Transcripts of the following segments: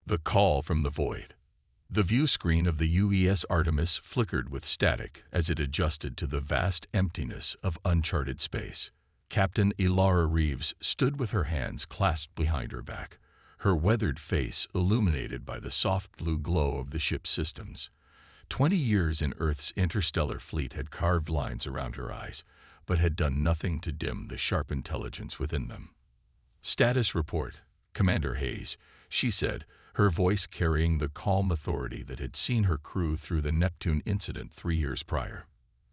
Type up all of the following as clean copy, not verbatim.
The call from the void. The view screen of the UES Artemis flickered with static as it adjusted to the vast emptiness of uncharted space. Captain Ilara Reeves stood with her hands clasped behind her back, her weathered face illuminated by the soft blue glow of the ship's systems. 20 years in Earth's interstellar fleet had carved lines around her eyes, but had done nothing to dim the sharp intelligence within them. "Status report, Commander Hayes," she said, her voice carrying the calm authority that had seen her crew through the Neptune incident 3 years prior.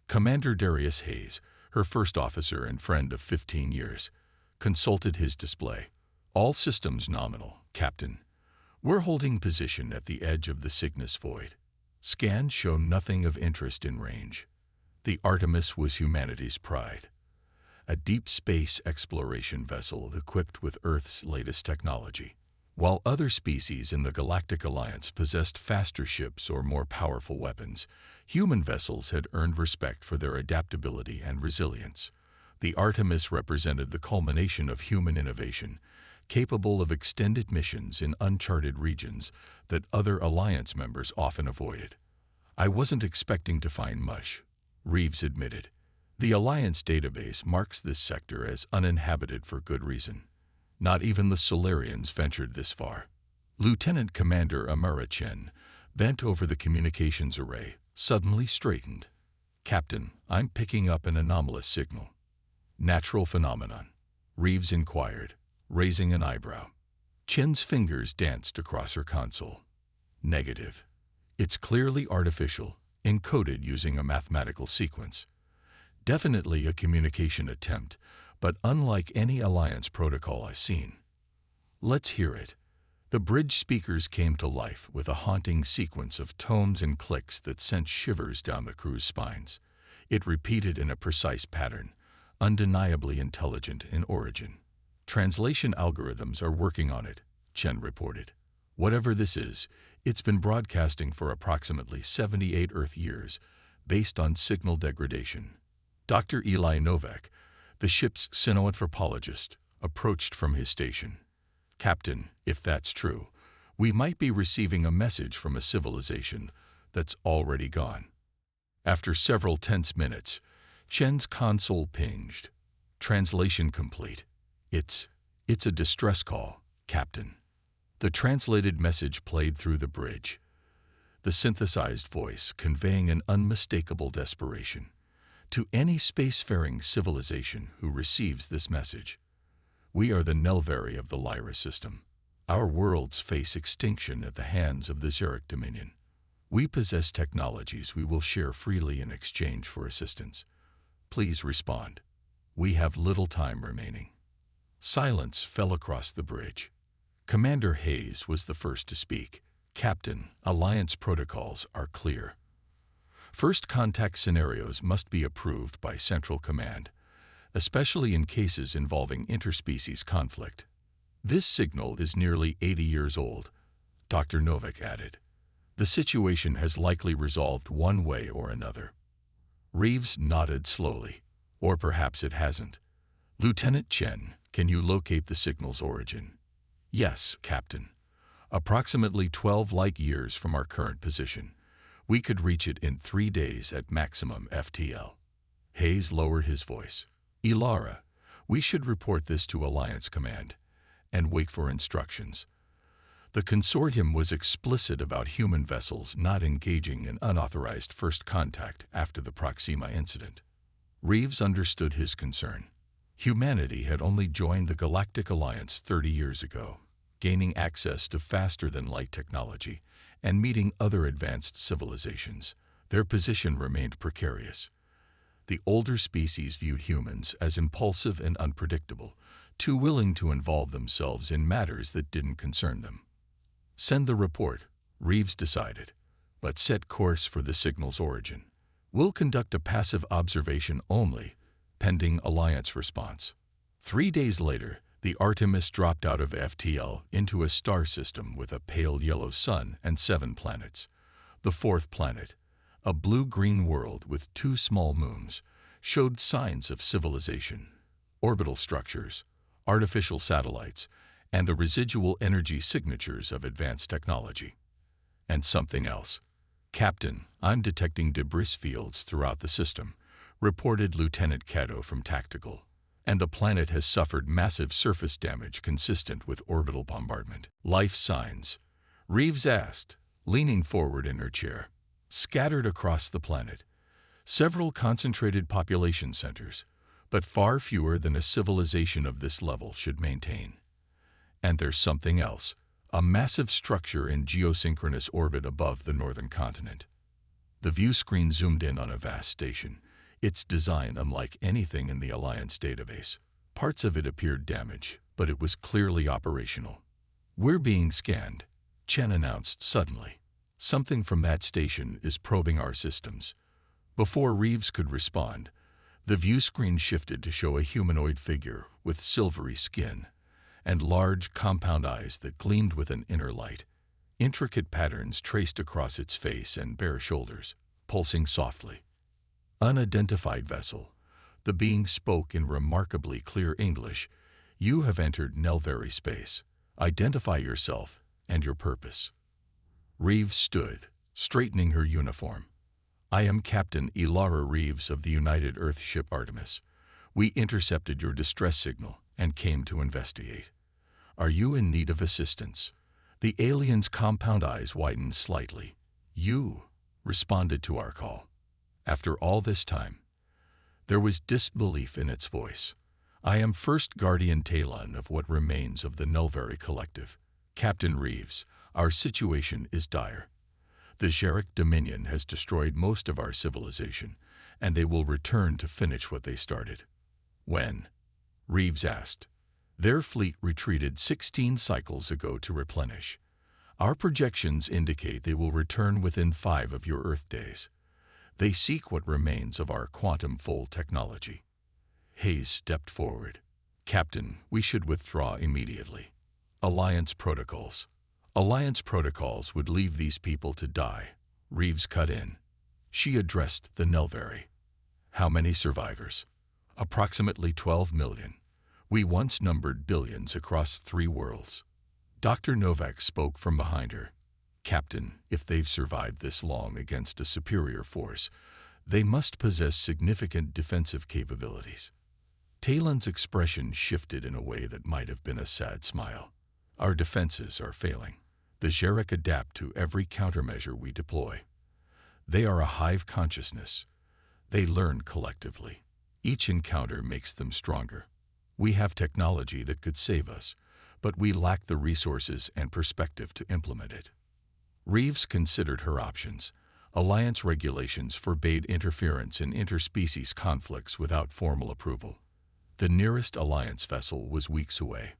Commander Darius Hayes, her first officer and friend of 15 years, consulted his display. "All systems nominal, Captain. We're holding position at the edge of the Cygnus void. Scans show nothing of interest in range." The Artemis was humanity's pride, a deep space exploration vessel equipped with Earth's latest technology. While other species in the Galactic Alliance possessed faster ships or more powerful weapons, human vessels had earned respect for their adaptability and resilience. The Artemis represented the culmination of human innovation, capable of extended missions in uncharted regions that other Alliance members often avoided. "I wasn't expecting to find much," Reeves admitted. "The Alliance database marks this sector as uninhabited for good reason. Not even the Solarians ventured this far." Lieutenant Commander Amara Chen, bent over the communications array, suddenly straightened. "Captain, I'm picking up an anomalous signal." "Natural phenomenon?" Reeves inquired, raising an eyebrow. Chen's fingers danced across her console. "Negative. It's clearly artificial, encoded using a mathematical sequence. Definitely a communication attempt, but unlike any Alliance protocol I've seen." "Let's hear it." The bridge speakers came to life with a haunting sequence of tones and clicks that sent shivers down the crew's spines. It repeated in a precise pattern, undeniably intelligent in origin. "Translation algorithms are working on it," Chen reported. "Whatever this is, it's been broadcasting for approximately 78 Earth years, based on signal degradation." Dr. Eli Novak, the ship's cynoanthropologist, approached from his station. "Captain, if that's true, we might be receiving a message from a civilization that's already gone." After several tense minutes, Chen's console pinged. "Translation complete. It's a distress call, Captain." The translated message played through the bridge, the synthesized voice conveying an unmistakable desperation. "To any spacefaring civilization who receives this message, we are the Nelvari of the Lyra system. Our worlds face extinction at the hands of the Zurich Dominion. We possess technologies we will share freely in exchange for assistance. Please respond. We have little time remaining." Silence fell across the bridge. Commander Hayes was the first to speak. "Captain, Alliance protocols are clear. First contact scenarios must be approved by Central Command, especially in cases involving interspecies conflict. This signal is nearly 80 years old," Dr. Novak added. "The situation has likely resolved one way or another." Reeves nodded slowly. "Or perhaps it hasn't. Lieutenant Chen, can you locate the signal's origin?" "Yes, Captain. Approximately 12 light years from our current position. We could reach it in 3 days at maximum FTL." Hayes lowered his voice. "Ilara, we should report this to Alliance Command and wait for instructions." The consortium was explicit about human vessels not engaging in unauthorized first contact after the Proxima incident. Reeves understood his concern. Humanity had only joined the Galactic Alliance 30 years ago, gaining access to faster-than-light technology and meeting other advanced civilizations. Their position remained precarious. The older species viewed humans as impulsive and unpredictable, too willing to involve themselves in matters that didn't concern them. "Send the report," Reeves decided, "but set course for the signal's origin. We'll conduct a passive observation only, pending Alliance response." 3 days later, the Artemis dropped out of FTL into a star system with a pale yellow sun and 7 planets. The 4th planet, a blue-green world with 2 small moons, showed signs of civilization, orbital structures, artificial satellites, and the residual energy signatures of advanced technology. And something else. "Captain, I'm detecting debris fields throughout the system," reported Lieutenant Cato from Tactical, "and the planet has suffered massive surface damage consistent with orbital bombardment." "Life signs?" Reeves asked, leaning forward in her chair. "Scattered across the planet. Several concentrated population centers, but far fewer than a civilization of this level should maintain. And there's something else. A massive structure in geosynchronous orbit above the northern continent." The view screen zoomed in on a vast station, its design unlike anything in the Alliance database. Parts of it appeared damaged, but it was clearly operational. "We're being scanned," Chen announced suddenly. "Something from that station is probing our systems." Before Reeves could respond, the view screen shifted to show a humanoid figure with silvery skin and large compound eyes that gleamed with an inner light. Intricate patterns traced across its face and bare shoulders, pulsing softly. "Unidentified vessel." The being spoke in remarkably clear English. "You have entered Nelveri space. Identify yourself and your purpose." Reeves stood, straightening her uniform. "I am Captain Ilara Reeves of the United Earth ship Artemis. We intercepted your distress signal and came to investigate. Are you in need of assistance?" The alien's compound eyes widened slightly. "You responded to our call. After all this time?" There was disbelief in its voice. "I am First Guardian Talon of what remains of the Nelveri Collective. Captain Reeves, our situation is dire. The Xeric Dominion has destroyed most of our civilization, and they will return to finish what they started." "When?" Reeves asked. "Their fleet retreated 16 cycles ago to replenish. Our projections indicate they will return within 5 of your Earth days. They seek what remains of our quantum-fold technology." Hayes stepped forward. "Captain, we should withdraw immediately. Alliance protocols." "Alliance protocols would leave these people to die," Reeves cut in. She addressed the Nelveri. "How many survivors?" "Approximately 12 million. We once numbered billions across 3 worlds." Dr. Novak spoke from behind her. "Captain, if they've survived this long against a superior force, they must possess significant defensive capabilities." Talon's expression shifted in a way that might have been a sad smile. "Our defenses are failing. The Xeric adapt to every countermeasure we deploy. They are a hive consciousness. They learn collectively. Each encounter makes them stronger. We have technology that could save us, but we lack the resources and perspective to implement it." Reeves considered her options. Alliance regulations forbade interference in interspecies conflicts without formal approval. The nearest Alliance vessel was weeks away.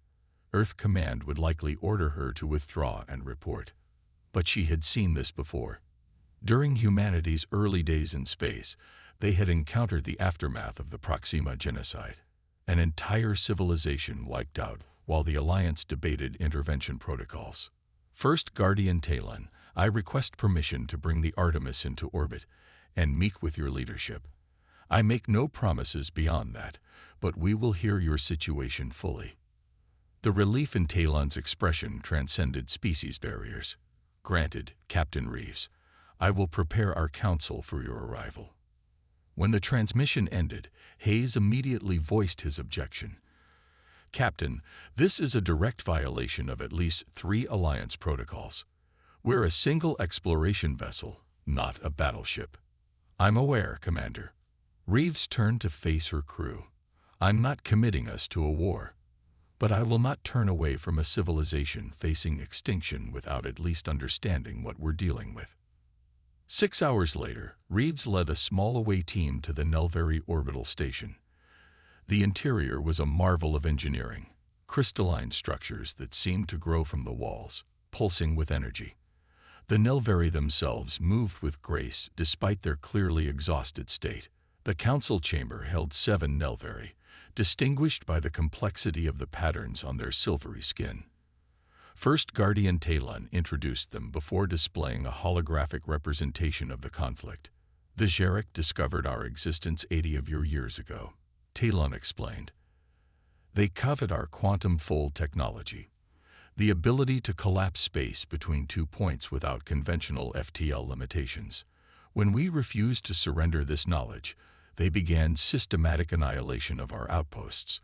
Earth Command would likely order her to withdraw and report. But she had seen this before. During humanity's early days in space, they had encountered the aftermath of the Proxima genocide. An entire civilization wiped out while the Alliance debated intervention protocols. "First Guardian Talon, I request permission to bring the Artemis into orbit and meet with your leadership. I make no promises beyond that, but we will hear your situation fully." The relief in Talon's expression transcended species barriers. "Granted, Captain Reeves. I will prepare our council for your arrival." When the transmission ended, Hayes immediately voiced his objection. "Captain, this is a direct violation of at least 3 Alliance protocols. We're a single exploration vessel, not a battleship." "I'm aware, Commander." Reeves turned to face her crew. "I'm not committing us to a war, but I will not turn away from a civilization facing extinction without at least understanding what we're dealing with." 6 hours later, Reeves led a small away team to the Nelveri orbital station. The interior was a marvel of engineering, crystalline structures that seemed to grow from the walls, pulsing with energy. The Nelveri themselves moved with grace despite their clearly exhausted state. The council chamber held 7 Nelveri, distinguished by the complexity of the patterns on their silvery skin. First Guardian Talon introduced them before displaying a holographic representation of the conflict. "The Xeric discovered our existence 80 of your years ago," Talon explained. "They covet our quantum-fold technology, the ability to collapse space between 2 points without conventional FTL limitations. When we refused to surrender this knowledge, they began systematic annihilation of our outposts,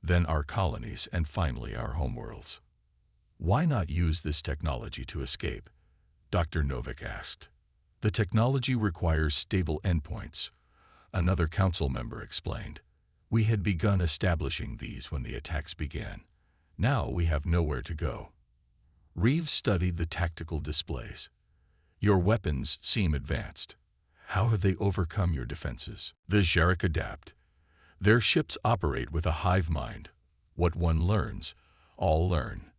then our colonies, and finally our homeworlds. Why not use this technology to escape? Dr. Novak asked. The technology requires stable endpoints, another council member explained. We had begun establishing these when the attacks began. Now we have nowhere to go. Reeves studied the tactical displays. Your weapons seem advanced. How have they overcome your defenses? The Xeric adapt. Their ships operate with a hive mind. What one learns, all learn.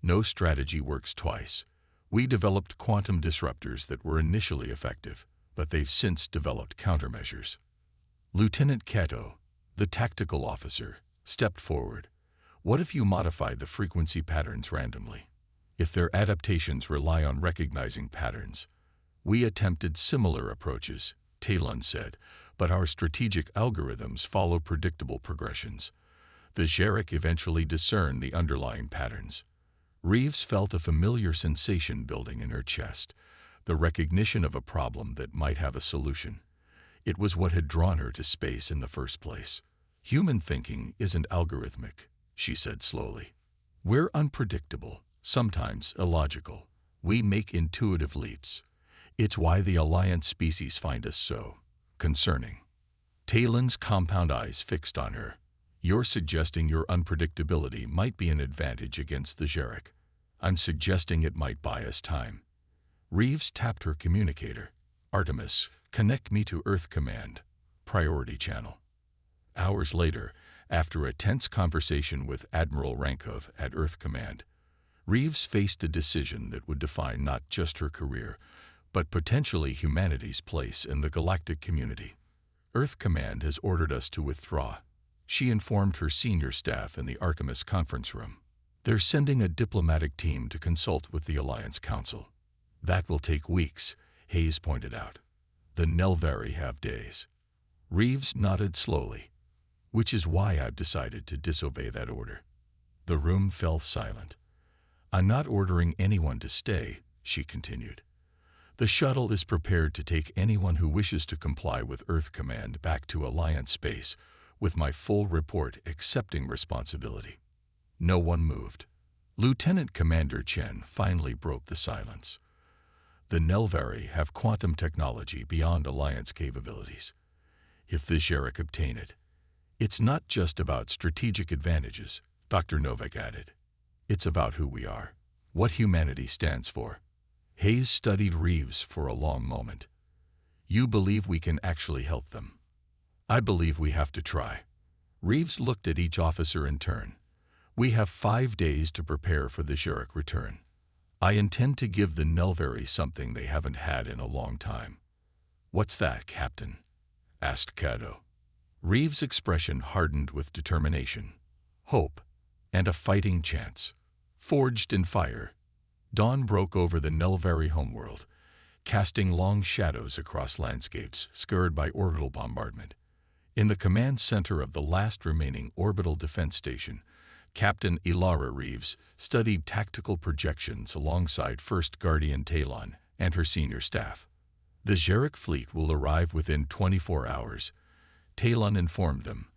No strategy works twice. We developed quantum disruptors that were initially effective, but they've since developed countermeasures. Lieutenant Cato, the tactical officer, stepped forward. What if you modified the frequency patterns randomly? If their adaptations rely on recognizing patterns. We attempted similar approaches, Talon said, but our strategic algorithms follow predictable progressions. The Xeric eventually discerned the underlying patterns. Reeves felt a familiar sensation building in her chest, the recognition of a problem that might have a solution. It was what had drawn her to space in the first place. Human thinking isn't algorithmic, she said slowly. We're unpredictable, sometimes illogical. We make intuitive leaps. It's why the Alliance species find us so concerning. Talon's compound eyes fixed on her. You're suggesting your unpredictability might be an advantage against the Xeric. I'm suggesting it might buy us time. Reeves tapped her communicator. Artemis, connect me to Earth Command. Priority channel. Hours later, after a tense conversation with Admiral Rankov at Earth Command, Reeves faced a decision that would define not just her career, but potentially humanity's place in the galactic community. Earth Command has ordered us to withdraw. She informed her senior staff in the Artemis conference room. They're sending a diplomatic team to consult with the Alliance Council. That will take weeks, Hayes pointed out. The Nelvari have days. Reeves nodded slowly, which is why I've decided to disobey that order. The room fell silent. I'm not ordering anyone to stay, she continued. The shuttle is prepared to take anyone who wishes to comply with Earth Command back to Alliance space, with my full report accepting responsibility. No one moved. Lieutenant Commander Chen finally broke the silence. The Nelvari have quantum technology beyond Alliance capabilities. If the Xeric obtain it, it's not just about strategic advantages, Dr. Novak added. It's about who we are, what humanity stands for. Hayes studied Reeves for a long moment. You believe we can actually help them? I believe we have to try. Reeves looked at each officer in turn. We have 5 days to prepare for the Xeric return. I intend to give the Nelvari something they haven't had in a long time. What's that, Captain? Asked Cato. Reeves' expression hardened with determination, hope, and a fighting chance. Forged in fire, dawn broke over the Nelvari homeworld, casting long shadows across landscapes scarred by orbital bombardment. In the command center of the last remaining orbital defense station, Captain Ilara Reeves studied tactical projections alongside 1st Guardian Talon and her senior staff. The Xeric fleet will arrive within 24 hours, Talon informed them,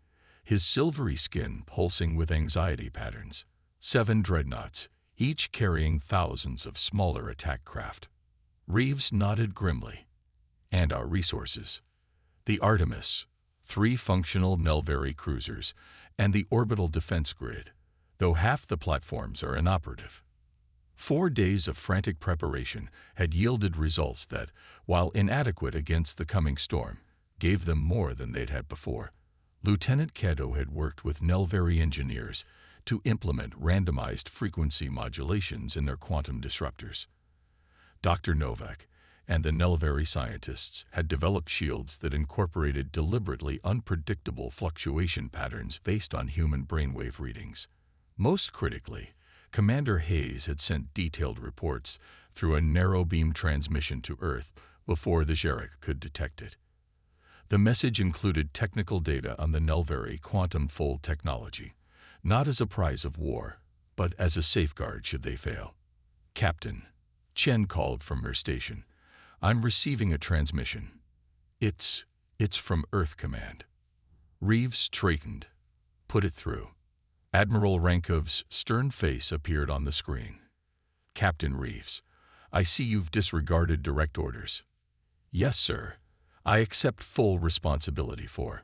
his silvery skin pulsing with anxiety patterns. 7 dreadnoughts, each carrying thousands of smaller attack craft. Reeves nodded grimly. And our resources. The Artemis, 3 functional Nelvari cruisers, and the orbital defense grid, though half the platforms are inoperative. 4 days of frantic preparation had yielded results that, while inadequate against the coming storm, gave them more than they'd had before. Lieutenant Cato had worked with Nelvari engineers to implement randomized frequency modulations in their quantum disruptors. Dr. Novak and the Nelvari scientists had developed shields that incorporated deliberately unpredictable fluctuation patterns based on human brainwave readings. Most critically, Commander Hayes had sent detailed reports through a narrow-beam transmission to Earth before the Xeric could detect it. The message included technical data on the Nelvari quantum fold technology, not as a prize of war, but as a safeguard should they fail. Captain, Chen called from her station. I'm receiving a transmission. It's from Earth Command. Reeves straightened. Put it through. Admiral Rankov's stern face appeared on the screen. Captain Reeves, I see you've disregarded direct orders. Yes, sir. I accept full responsibility for.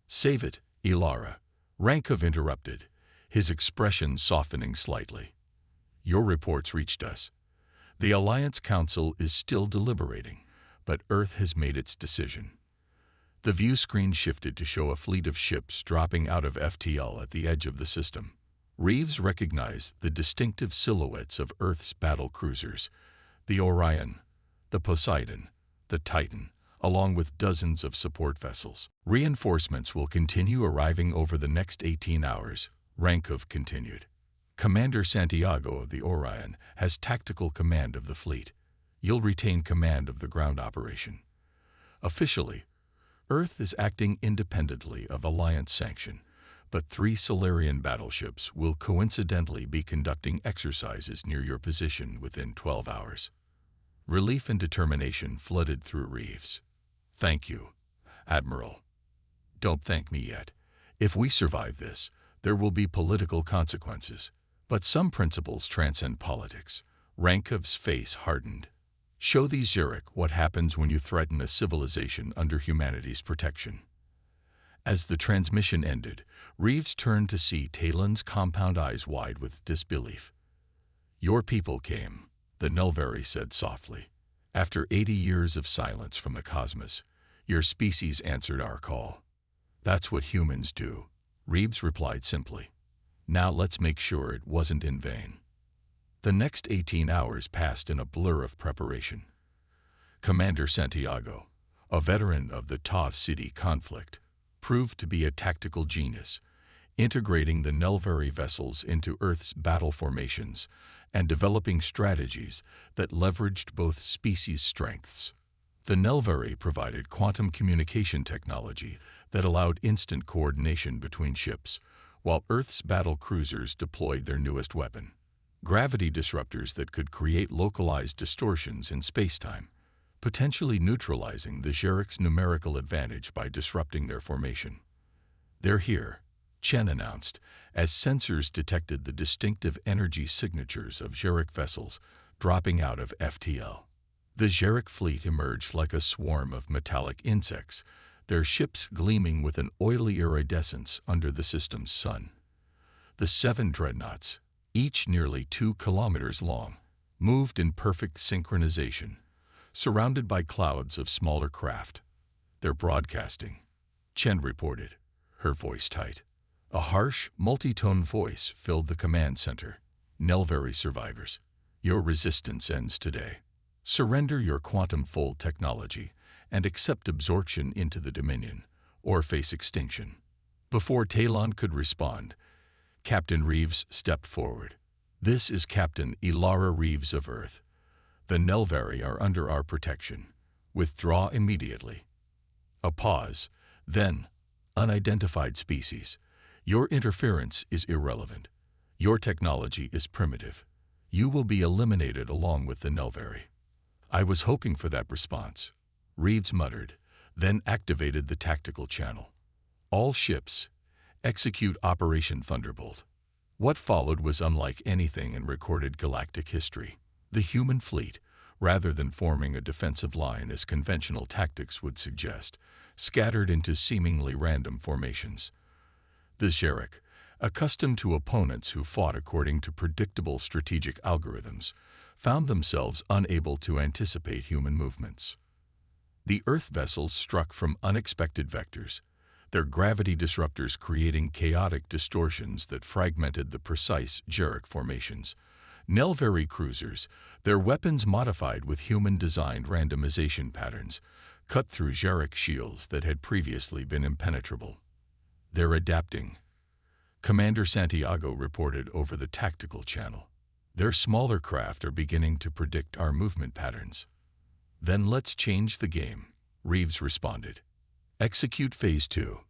Save it, Ilara. Rankov interrupted, his expression softening slightly. Your reports reached us. The Alliance Council is still deliberating, but Earth has made its decision. The view screen shifted to show a fleet of ships dropping out of FTL at the edge of the system. Reeves recognized the distinctive silhouettes of Earth's battle cruisers, the Orion, the Poseidon, the Titan, along with dozens of support vessels. Reinforcements will continue arriving over the next 18 hours, Rankov continued. Commander Santiago of the Orion has tactical command of the fleet. You'll retain command of the ground operation. Officially, Earth is acting independently of Alliance sanction, but 3 Solarian battleships will coincidentally be conducting exercises near your position within 12 hours. Relief and determination flooded through Reeves. Thank you, Admiral. Don't thank me yet. If we survive this, there will be political consequences. But some principles transcend politics. Rankov's face hardened. Show these Zurich what happens when you threaten a civilization under humanity's protection. As the transmission ended, Reeves turned to see Talon's compound eyes wide with disbelief. Your people came, the Nelvari said softly. After 80 years of silence from the cosmos, your species answered our call. That's what humans do, Reeves replied simply. Now let's make sure it wasn't in vain. The next 18 hours passed in a blur of preparation. Commander Santiago, a veteran of the Tav City conflict, proved to be a tactical genius, integrating the Nelvari vessels into Earth's battle formations and developing strategies that leveraged both species' strengths. The Nelvari provided quantum communication technology that allowed instant coordination between ships, while Earth's battle cruisers deployed their newest weapon, gravity disruptors that could create localized distortions in spacetime, potentially neutralizing the Zurich's numerical advantage by disrupting their formation. They're here, Chen announced, as sensors detected the distinctive energy signatures of Zurich vessels dropping out of FTL. The Zurich fleet emerged like a swarm of metallic insects, their ships gleaming with an oily iridescence under the system's sun. The 7 dreadnoughts, each nearly 2 kilometers long, moved in perfect synchronization, surrounded by clouds of smaller craft. They're broadcasting, Chen reported, her voice tight. A harsh, multi-tone voice filled the command center. Nelvari survivors, your resistance ends today. Surrender your quantum-fold technology and accept absorption into the Dominion, or face extinction. Before Talon could respond, Captain Reeves stepped forward. This is Captain Ilara Reeves of Earth. The Nelvari are under our protection. Withdraw immediately. A pause, then, unidentified species. Your interference is irrelevant. Your technology is primitive. You will be eliminated along with the Nelvari. I was hoping for that response, Reeves muttered, then activated the tactical channel. All ships, execute Operation Thunderbolt. What followed was unlike anything in recorded galactic history. The human fleet, rather than forming a defensive line as conventional tactics would suggest, scattered into seemingly random formations. The Zurich, accustomed to opponents who fought according to predictable strategic algorithms, found themselves unable to anticipate human movements. The Earth vessels struck from unexpected vectors, their gravity disruptors creating chaotic distortions that fragmented the precise Zurich formations. Nelvari cruisers, their weapons modified with human-designed randomization patterns, cut through Zurich shields that had previously been impenetrable. They're adapting, Commander Santiago reported over the tactical channel. Their smaller craft are beginning to predict our movement patterns. Then let's change the game, Reeves responded. Execute Phase 2.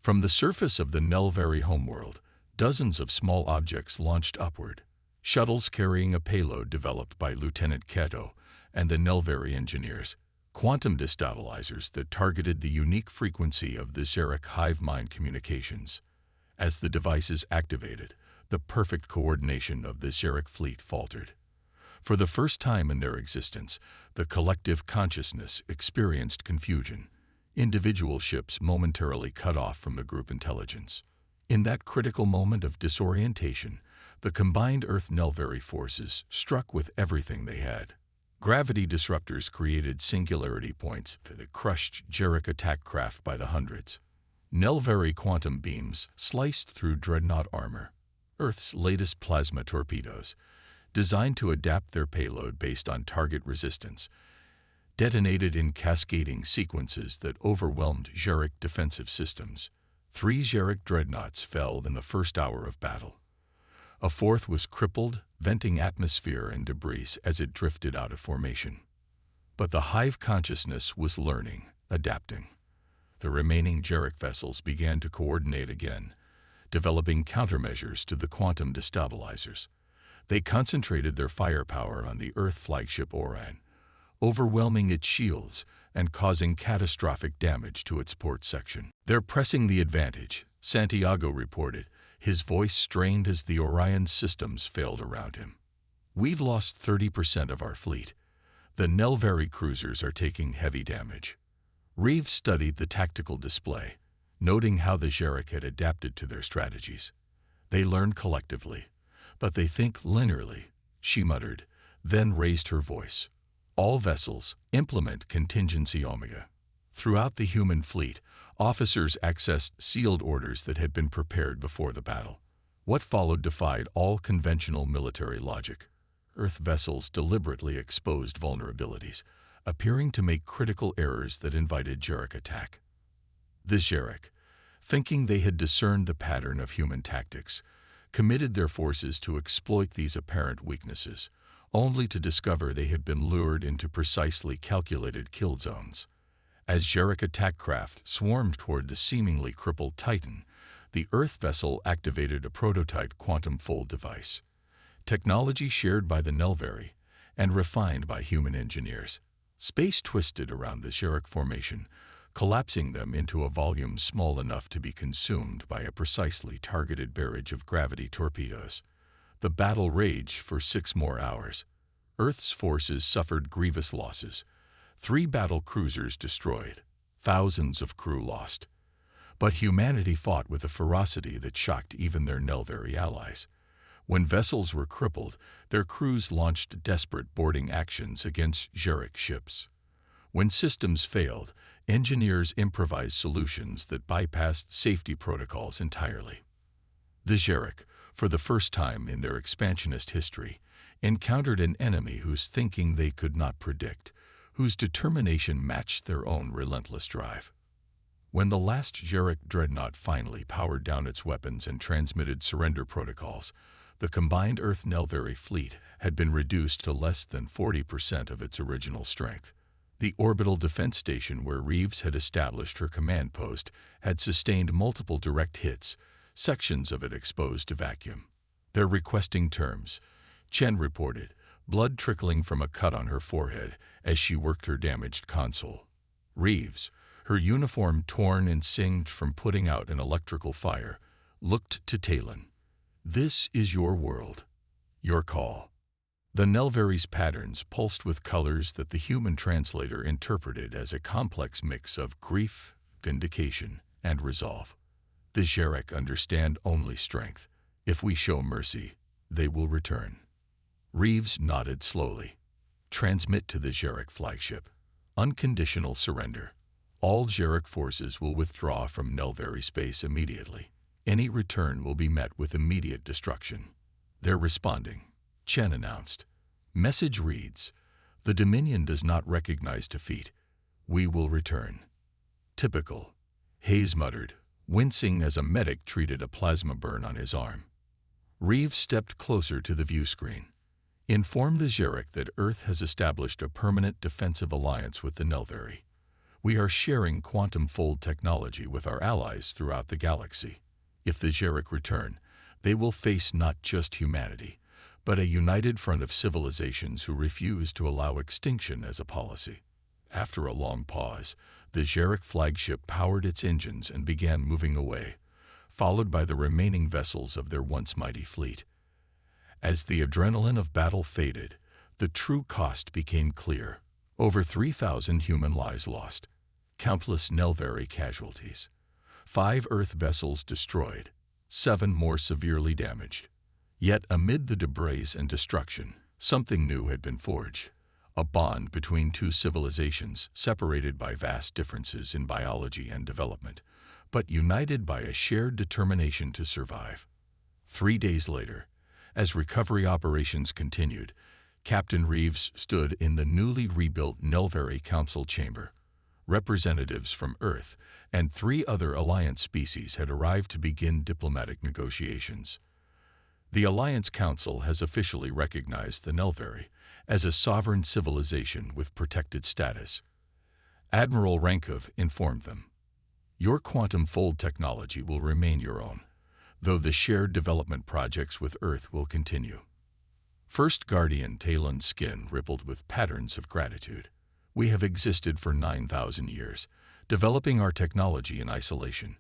From the surface of the Nelvari homeworld, Dozens of small objects launched upward, shuttles carrying a payload developed by Lieutenant Keto and the Nelvari engineers, quantum destabilizers that targeted the unique frequency of the Xeric hive mind communications. As the devices activated, the perfect coordination of the Xeric fleet faltered. For the first time in their existence, the collective consciousness experienced confusion, individual ships momentarily cut off from the group intelligence. In that critical moment of disorientation, the combined Earth-Nelvari forces struck with everything they had. Gravity disruptors created singularity points that crushed Xeric attack craft by the hundreds. Nelvari quantum beams sliced through dreadnought armor, Earth's latest plasma torpedoes, designed to adapt their payload based on target resistance, detonated in cascading sequences that overwhelmed Xeric defensive systems. 3 Xeric dreadnoughts fell in the first hour of battle. A fourth was crippled, venting atmosphere and debris as it drifted out of formation. But the hive consciousness was learning, adapting. The remaining Xeric vessels began to coordinate again, developing countermeasures to the quantum destabilizers. They concentrated their firepower on the Earth flagship Orion, overwhelming its shields and causing catastrophic damage to its port section. "They're pressing the advantage," Santiago reported, his voice strained as the Orion's systems failed around him. "We've lost 30% of our fleet. The Nelvari cruisers are taking heavy damage." Reeves studied the tactical display, noting how the Xeric had adapted to their strategies. "They learn collectively, but they think linearly," she muttered, then raised her voice. "All vessels, implement contingency Omega." Throughout the human fleet, officers accessed sealed orders that had been prepared before the battle. What followed defied all conventional military logic. Earth vessels deliberately exposed vulnerabilities, appearing to make critical errors that invited Xeric attack. The Xeric, thinking they had discerned the pattern of human tactics, committed their forces to exploit these apparent weaknesses, only to discover they had been lured into precisely calculated kill zones. As Xeric attack craft swarmed toward the seemingly crippled Titan, the Earth vessel activated a prototype quantum fold device, technology shared by the Nelvari and refined by human engineers. Space twisted around the Xeric formation, collapsing them into a volume small enough to be consumed by a precisely targeted barrage of gravity torpedoes. The battle raged for 6 more hours. Earth's forces suffered grievous losses. 3 battle cruisers destroyed, thousands of crew lost. But humanity fought with a ferocity that shocked even their Nelvari allies. When vessels were crippled, their crews launched desperate boarding actions against Xeric ships. When systems failed, engineers improvised solutions that bypassed safety protocols entirely. The Xeric, for the first time in their expansionist history, encountered an enemy whose thinking they could not predict, whose determination matched their own relentless drive. When the last Xeric dreadnought finally powered down its weapons and transmitted surrender protocols, the combined Earth-Nelvari fleet had been reduced to less than 40% of its original strength. The orbital defense station where Reeves had established her command post had sustained multiple direct hits, sections of it exposed to vacuum. "They're requesting terms," Chen reported, blood trickling from a cut on her forehead as she worked her damaged console. Reeves, her uniform torn and singed from putting out an electrical fire, looked to Talon. "This is your world. Your call." The Nelvari's patterns pulsed with colors that the human translator interpreted as a complex mix of grief, vindication, and resolve. "The Xeric understand only strength. If we show mercy, they will return." Reeves nodded slowly. "Transmit to the Xeric flagship. Unconditional surrender. All Xeric forces will withdraw from Nelvari space immediately. Any return will be met with immediate destruction." "They're responding," Chen announced. Message reads, "The Dominion does not recognize defeat. We will return." "Typical," Hayes muttered, wincing as a medic treated a plasma burn on his arm. Reeves stepped closer to the view screen. "Inform the Xeric that Earth has established a permanent defensive alliance with the Nelvari. We are sharing quantum fold technology with our allies throughout the galaxy. If the Xeric return, They will face not just humanity, but a united front of civilizations who refuse to allow extinction as a policy. After a long pause, the Jarek flagship powered its engines and began moving away, followed by the remaining vessels of their once mighty fleet. As the adrenaline of battle faded, the true cost became clear. Over 3,000 human lives lost, countless Nelvari casualties, 5 Earth vessels destroyed, 7 more severely damaged. Yet amid the debris and destruction, something new had been forged. A bond between two civilizations separated by vast differences in biology and development, but united by a shared determination to survive. 3 days later, as recovery operations continued, Captain Reeves stood in the newly rebuilt Nelvari Council chamber. Representatives from Earth and 3 other Alliance species had arrived to begin diplomatic negotiations. The Alliance Council has officially recognized the Nelvari as a sovereign civilization with protected status. Admiral Rankov informed them, "Your quantum fold technology will remain your own, though the shared development projects with Earth will continue." First Guardian Talon's skin rippled with patterns of gratitude. "We have existed for 9,000 years, developing our technology in isolation,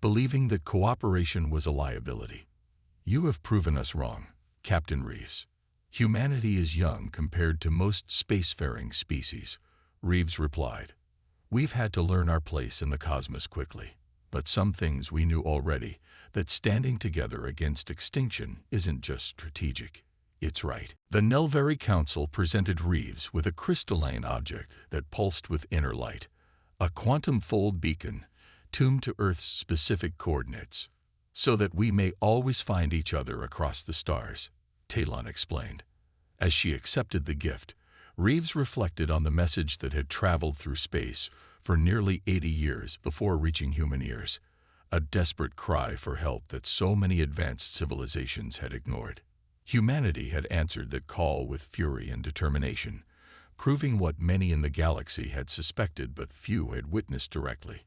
believing that cooperation was a liability. You have proven us wrong, Captain Reeves. Humanity is young compared to most spacefaring species," Reeves replied. "We've had to learn our place in the cosmos quickly, but some things we knew already, that standing together against extinction isn't just strategic, it's right." The Nelvari Council presented Reeves with a crystalline object that pulsed with inner light, a quantum fold beacon tuned to Earth's specific coordinates, "so that we may always find each other across the stars," Talon explained. As she accepted the gift, Reeves reflected on the message that had traveled through space for nearly 80 years before reaching human ears, a desperate cry for help that so many advanced civilizations had ignored. Humanity had answered that call with fury and determination, proving what many in the galaxy had suspected but few had witnessed directly.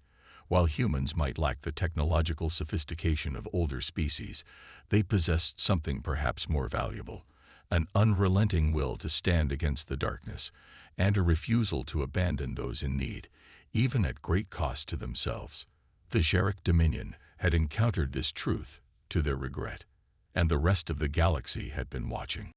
While humans might lack the technological sophistication of older species, they possessed something perhaps more valuable: an unrelenting will to stand against the darkness, and a refusal to abandon those in need, even at great cost to themselves. The Jarek Dominion had encountered this truth, to their regret, and the rest of the galaxy had been watching.